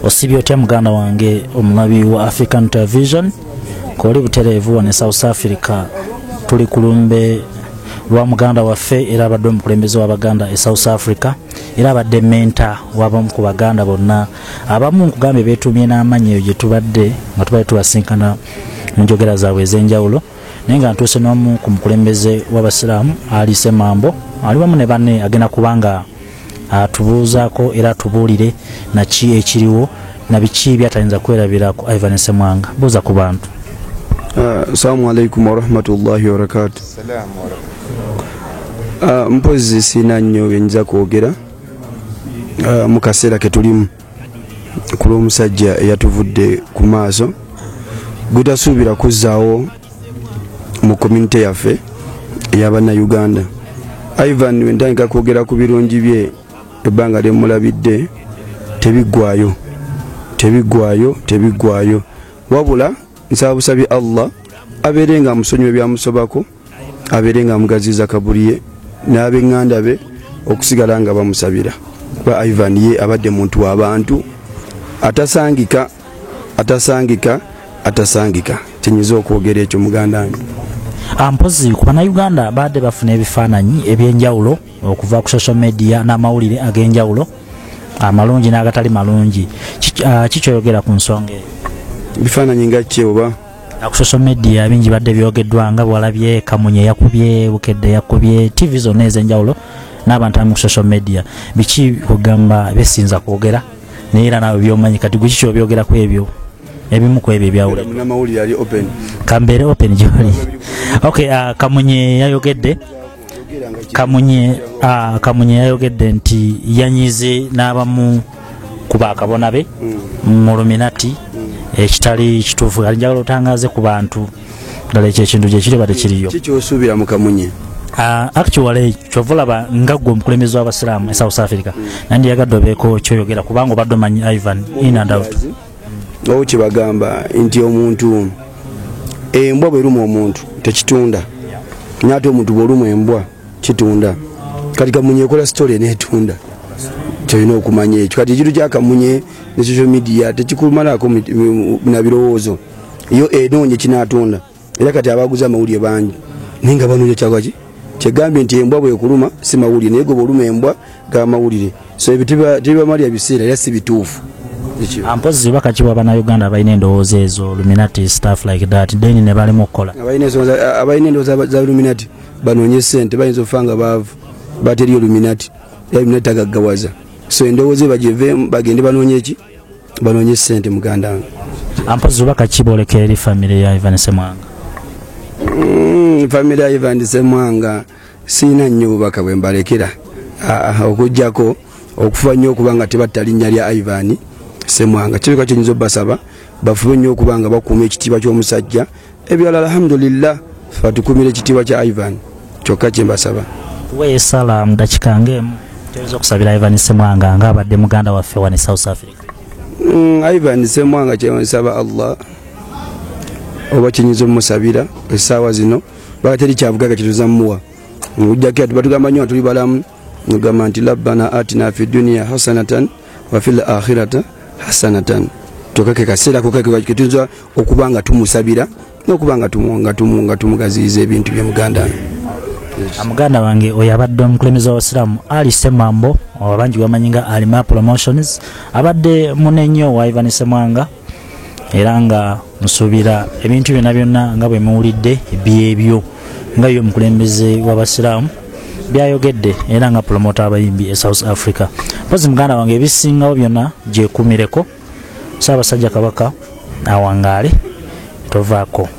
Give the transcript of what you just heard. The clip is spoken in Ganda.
Osibye otya muganda wange omulabi wa African Television koli butereevu ne South Africa tuli kulumbe lwa muganda waffe era abadde omukulembeze w'Abaganda e South Africa era abadde menta w'abamu ku Baganda bonna abamu nkugambe beetumye n'amannya eyo gye tubadde nga tubadde tubasinkana mu njogera zaabwe ez'enjawulo naye nga ntuuse n'omu ku mukulembeze w'Abasiraamu Ali Ssemambo ali wamu ne banne agenda kubanga atubuuzaako era atubuulire naki ekiriwo na biki byatayinza kwerabira ku Ivan Ssemwanga. Buuza ku bantu. Assalamu alaikum warahmatullahi wabarakatuh. Mpozi sina nnyo byenyiza kwogera mu kaseera ke tulimu ku lw'omusajja eyatuvudde ku maaso gutasuubira kuzzaawo mu community yaffe ey'Abannayuganda. Ivan wentandika kwogera ku birungi bye ebbanga lyemulabidde tebiggwaayo wabula nsaba busabye Allah abeere nga amusonyiwa ebyamusobako abeere nga amugaziza kabuli ye n'ab'eŋŋanda be okusigala nga bamusabira kuba Ivan ye abadde muntu w'abantu atasangika kinyiza okwogera ekyo muganda wange. Mpozi ku Bannayuganda badde bafuna ebifaananyi ebyenjawulo okuva ku social media n'amawulire ag'enjawulo amalungi n'agatali malungi kikyoyogera ku nsonga eyo? Bifaananyi nga ki oba? Ku social media bingi badde byogeddwa nga bwalabye Kamunye yakubye Bukedde yakubye TV zonna ez'enjawulo n'abantu abamu ku social media biki kugamba besinza kwogera naye era naawe byomanyi kati gwe kiki obyogera ku ebyo ebimu ku ebyo ebyawulo n'amawulire ali open kambeere open gyoli. Okay, Kamunye yayogedde Kamunye yayogedde nti yanyize n'abamu ku bakabona be mu Illuminati ekitali kituufu alinjagala otangaze ku bantu ddala ekyo ekintu gye kiri badde kiriyo. Kiki osuubira mu Kamunye? Actually kyovulaba nga gwe omukulembeze w'Abasiraamu e South Africa nandi yagadde obeeko kyoyogera kubanga obadde omanyi Ivan in and out. Owo kyebagamba nti omuntu embwa bweruma omuntu tekitunda naate omuntu bwoluma embwa kitunda kati Kamunye ekola story netunda kyolina okumanya ekyo kati ekintu kya Kamunye ne social media tekikumalako na birowoozo yo enoonye kinatunda era kati abaguza amawulire bangi naye nga banoonya kyagwaki kyegambye nti embwa bwekuluma si mawulire naye gwe bwoluma embwa ga mawulire so ebyo tebibamalira biseera era si bituufu. Mpozi bakaki bwa Bannayuganda balina endowooza ezo Illuminati stuff like that then ne balimu okukola abalina endowooza za Illuminati banoonye ssente bayinza okufa nga baavu bateri Illuminati agaggawaza so endowooza bagiveemu bagende banoonye eki banoonye ssente muganda wange. Mpozi bakaki boolekera eri famire ya Ivan Ssemwanga? Famire ya Ivan Ssemwanga siina nnyo bubaka bwe mbalekera okujjako okufa nnyo okuba nga tebatta linnya lya Ivan Ssemwanga. Kireka kyenyinza obbasaba bafube nnyo okuba nga bakuuma ekitiibwa ky'omusajja ebyala alhamdulillah fatukumire ekitiibwa kya Ivan kyokka kye mbasaba. Tuweeye essala mu dakika ng'emu kyoyinza okusabira Ivan Ssemwanga nga abadde muganda waffe wano e South Africa? Ivan Ssemwanga kyensaba Allah oba kyenyinza omusabira essaawa zino baka teri kyavugaga kyetuzamuwa ojjako batugamba nnyo tuli balamu ngamba nti rabbana atina fi dunya hasanatan wa fil akhirati hasanatan tokake kaseera kokaketuyinza okuba nga tumusabira n'okuba nga tumugaziyiza ebintu bye muganda. Muganda wange oyo abadde omukulembeze w'Abasiraamu Ali Ssemambo abangi bamanyi nga Alima Promotions abadde munennyo wa Ivan Ssemwanga era nga nsuubira ebintu byonna byonna nga bwe muwulidde byebyo nga yo omukulembeze w'Abasiraamu byayogedde era nga promota abayimbi e South Africa. Mpozi muganda wange ebisingawo byonna gyekumireko Ssaabasajja Kabaka awangaale tovaako.